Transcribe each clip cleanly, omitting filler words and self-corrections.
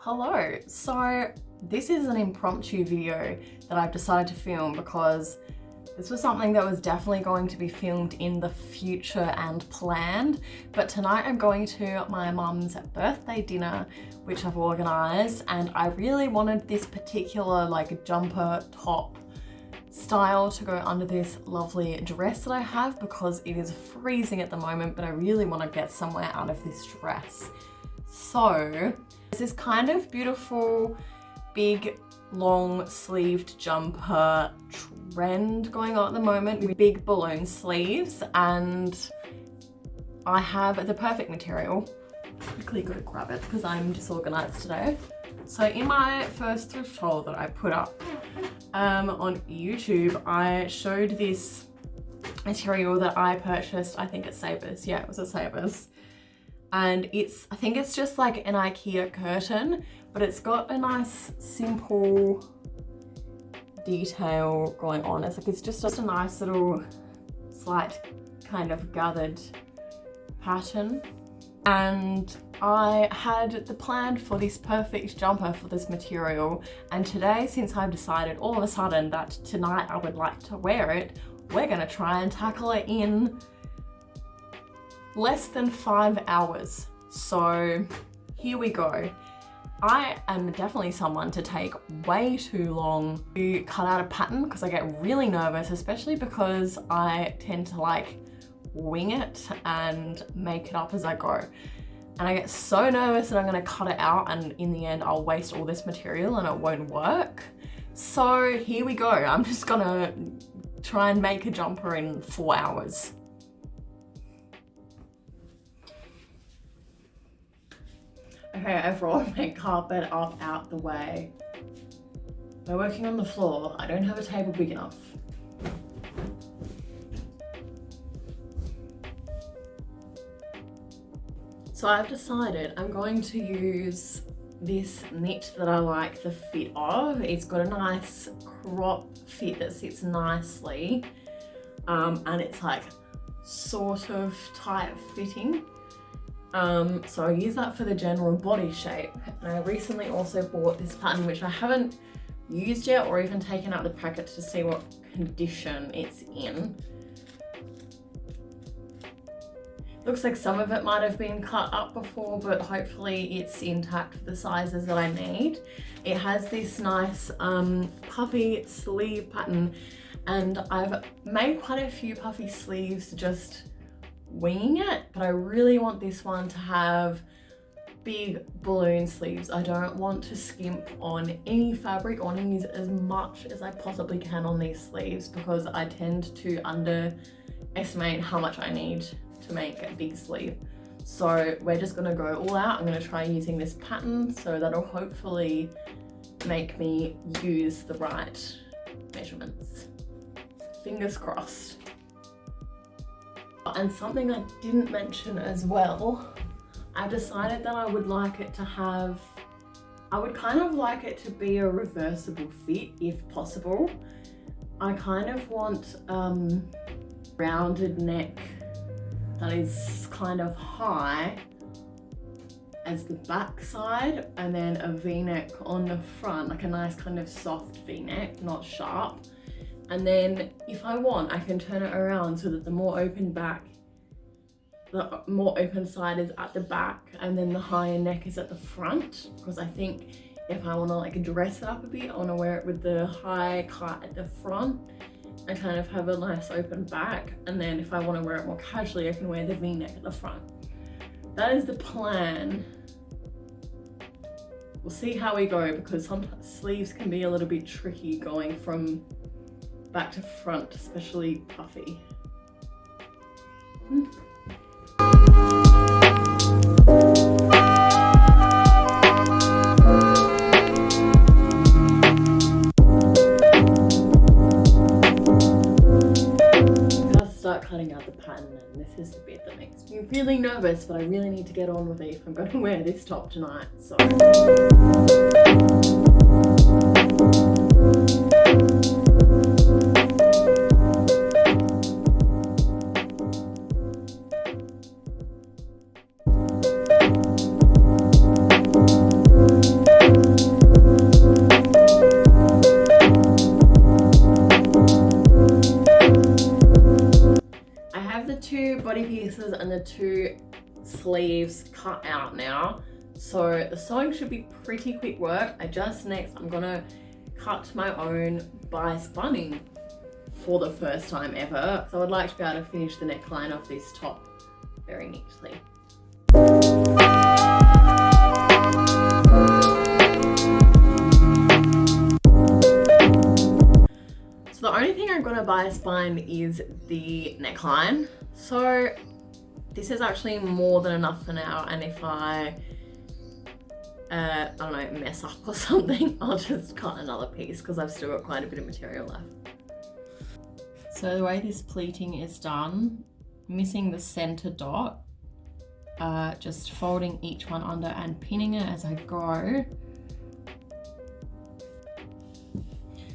Hello, so this is an impromptu video that I've decided to film because this was something that was definitely going to be filmed in the future and planned, but tonight I'm going to my mum's birthday dinner, which I've organised, and I really wanted this particular jumper top style to go under this lovely dress that I have because it is freezing at the moment, but I really want to get somewhere out of this dress. So there's this kind of beautiful big long sleeved jumper trend going on at the moment with big balloon sleeves, and I have the perfect material. Quickly go grab it because I'm disorganized today. So in my first thrift haul that I put up on YouTube, I showed this material that I purchased, I think at Savers. Yeah, it was at Savers. And I think it's just like an IKEA curtain, but it's got a nice simple detail going on. It's just a nice little slight kind of gathered pattern. And I had the plan for this perfect jumper for this material, and today, since I've decided all of a sudden that tonight I would like to wear it, we're gonna try and tackle it in less than 5 hours. So here we go. I am definitely someone to take way too long to cut out a pattern because I get really nervous, especially because I tend to wing it and make it up as I go. And I get so nervous that I'm gonna cut it out and in the end I'll waste all this material and it won't work. So here we go. I'm just gonna try and make a jumper in 4 hours. Okay, I've rolled my carpet up out the way. We're working on the floor. I don't have a table big enough. So I've decided I'm going to use this knit that I like the fit of. It's got a nice crop fit that sits nicely, and it's sort of tight fitting. So I use that for the general body shape. And I recently also bought this pattern, which I haven't used yet or even taken out the packet to see what condition it's in. Looks like some of it might have been cut up before, but hopefully it's intact for the sizes that I need. It has this nice puffy sleeve pattern, and I've made quite a few puffy sleeves just winging it, but I really want this one to have big balloon sleeves. I don't want to skimp on any fabric. I want to use as much as I possibly can on these sleeves because I tend to underestimate how much I need to make a big sleeve. So we're just gonna go all out. I'm gonna try using this pattern, so that'll hopefully make me use the right measurements. Fingers crossed. And something I didn't mention as well, I've decided that I would like it to have, I would kind of like it to be a reversible fit if possible. I kind of want rounded neck that is kind of high as the back side, and then a v-neck on the front, like a nice kind of soft v-neck, not sharp. And then if I want, I can turn it around so that the more open side is at the back and then the higher neck is at the front, because I think if I want to dress it up a bit, I want to wear it with the high cut at the front and kind of have a nice open back, and then if I want to wear it more casually, I can wear the v-neck at the front. That is the plan. We'll see how we go, because sometimes sleeves can be a little bit tricky going from back to front, especially puffy. Cutting out the pattern, and this is the bit that makes me really nervous, but I really need to get on with it if I'm going to wear this top tonight. So pieces and the 2 sleeves cut out now. So the sewing should be pretty quick work. I'm gonna cut my own bias binding for the first time ever. So I'd like to be able to finish the neckline of this top very neatly. So the only thing I'm gonna bias bind is the neckline. So this is actually more than enough for now, and if I don't know, mess up or something, I'll just cut another piece because I've still got quite a bit of material left. So the way this pleating is done, missing the center dot, just folding each one under and pinning it as I go.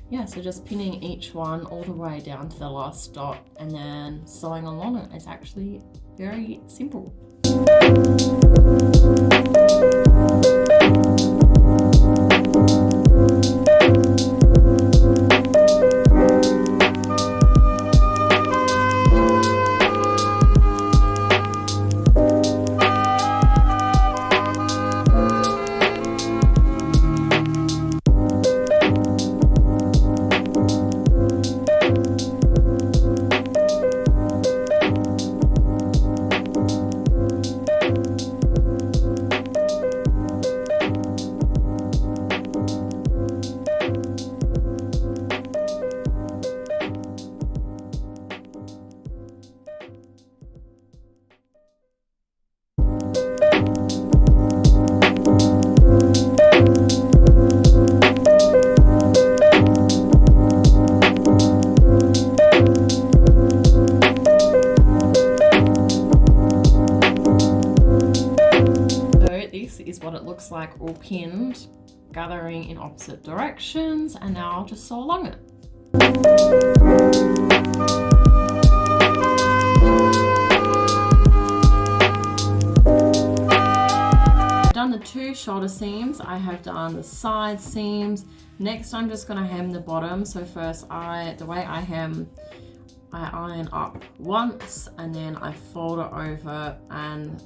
Yeah, so just pinning each one all the way down to the last dot and then sewing along it. It's actually very simple. Is what it looks like all pinned, gathering in opposite directions, and now I'll just sew along it. I've done the 2 shoulder seams, I have done the side seams. Next I'm just going to hem the bottom. So first the way I hem, I iron up once and then I fold it over and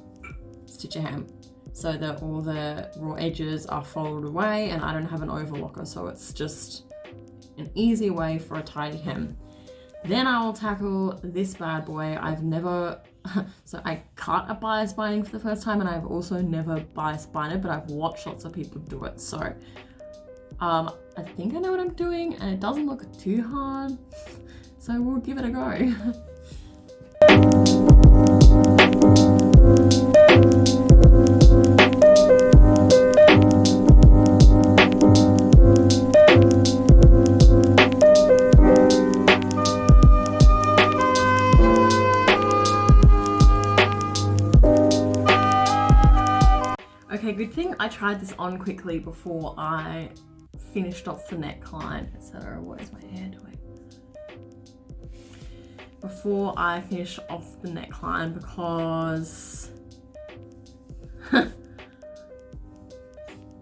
stitch a hem, so that all the raw edges are folded away and I don't have an overlocker, so it's just an easy way for a tidy hem. Then I will tackle this bad boy. I've never, so I cut a bias binding for the first time, and I've also never bias binded, but I've watched lots of people do it. So I think I know what I'm doing and it doesn't look too hard, so we'll give it a go. Okay, good thing I tried this on quickly before I finished off the neckline, etc. What is my hair doing? Before I finish off the neckline, because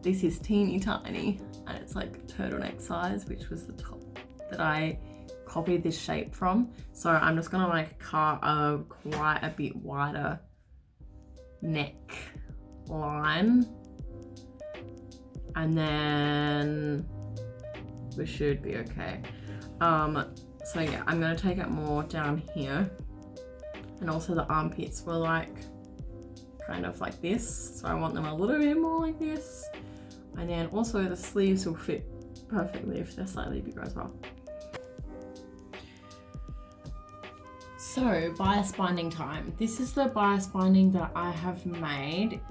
this is teeny tiny and it's like turtleneck size, which was the top that I copied this shape from. So I'm just gonna like cut a quite a bit wider neck line, and then we should be okay. So yeah, I'm gonna take it more down here, and also the armpits were like kind of like this, so I want them a little bit more like this, and then also the sleeves will fit perfectly if they're slightly bigger as well. So bias binding time. This is the bias binding that I have made.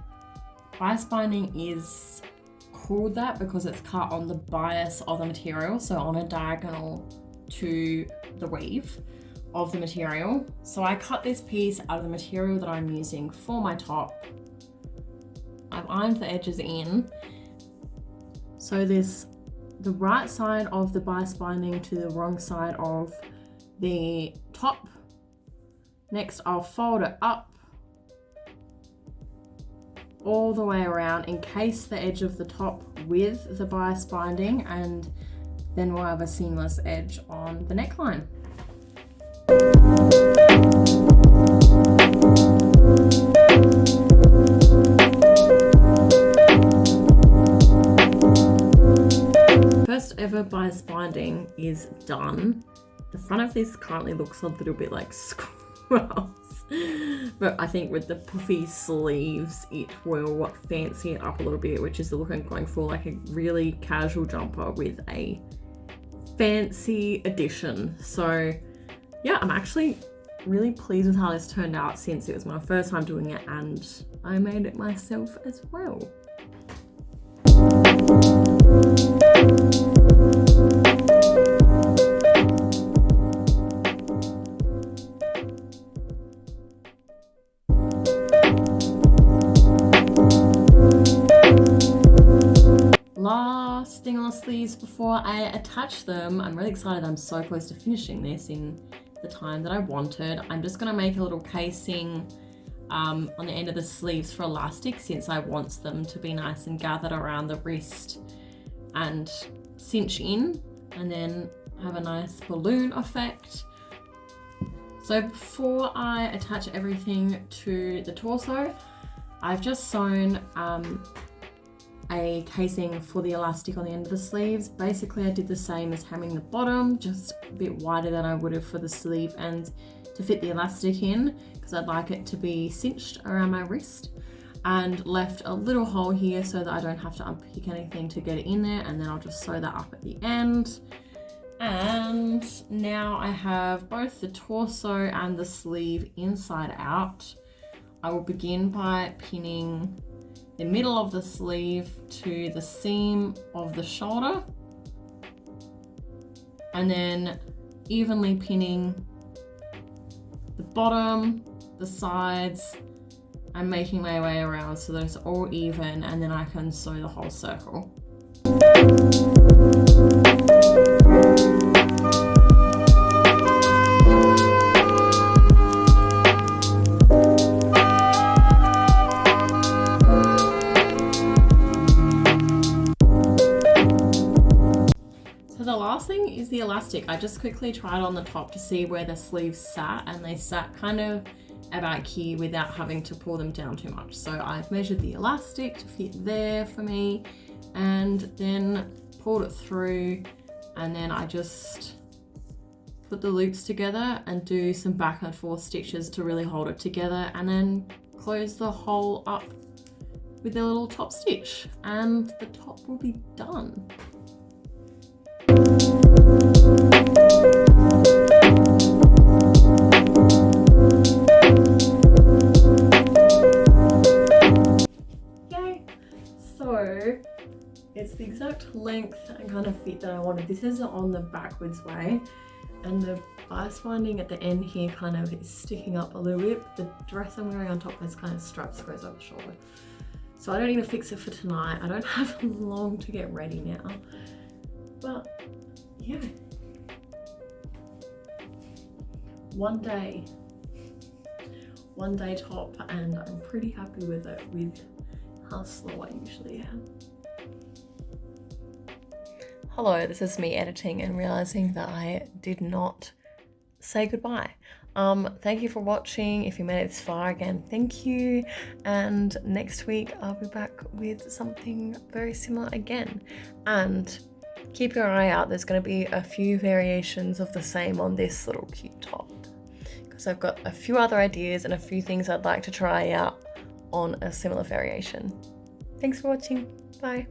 Bias binding is called that because it's cut on the bias of the material, so on a diagonal to the weave of the material. So I cut this piece out of the material that I'm using for my top. I've ironed the edges in. So this, the right side of the bias binding to the wrong side of the top. Next I'll fold it up all the way around, encase the edge of the top with the bias binding, and then we'll have a seamless edge on the neckline. ever bias binding is done. The front of this currently looks a little bit like squirrels, but I think with the puffy sleeves it will fancy it up a little bit, which is the look I'm going for, like a really casual jumper with a fancy addition. So yeah, I'm actually really pleased with how this turned out, since it was my first time doing it and I made it myself as well. Last thing on the sleeves before I attach them, I'm really excited. I'm so close to finishing this in the time that I wanted. I'm just going to make a little casing on the end of the sleeves for elastic, since I want them to be nice and gathered around the wrist and cinch in, and then have a nice balloon effect. So before I attach everything to the torso, I've just sewn a casing for the elastic on the end of the sleeves. Basically, I did the same as hemming the bottom, just a bit wider than I would have for the sleeve and to fit the elastic in, because I'd like it to be cinched around my wrist, and left a little hole here so that I don't have to unpick anything to get it in there, and then I'll just sew that up at the end. And now I have both the torso and the sleeve inside out. I will begin by pinning the middle of the sleeve to the seam of the shoulder, and then evenly pinning the bottom, the sides, and making my way around so that it's all even, and then I can sew the whole circle. The last thing is the elastic. I just quickly tried on the top to see where the sleeves sat, and they sat kind of about here without having to pull them down too much. So I've measured the elastic to fit there for me, and then pulled it through, and then I just put the loops together and do some back and forth stitches to really hold it together, and then close the hole up with a little top stitch, and the top will be done. Yay! So it's the exact length and kind of fit that I wanted. This is on the backwards way, and the bias binding at the end here kind of is sticking up a little bit. The dress I'm wearing on top has kind of straps that goes over the shoulder. So I don't need to fix it for tonight. I don't have long to get ready now. But yeah, one day top, and I'm pretty happy with it, with how slow I usually am. Hello, this is me editing and realizing that I did not say goodbye. Thank you for watching. If you made it this far, again, thank you. And next week I'll be back with something very similar again. And keep your eye out, there's going to be a few variations of the same on this little cute top, because I've got a few other ideas and a few things I'd like to try out on a similar variation. Thanks for watching. Bye.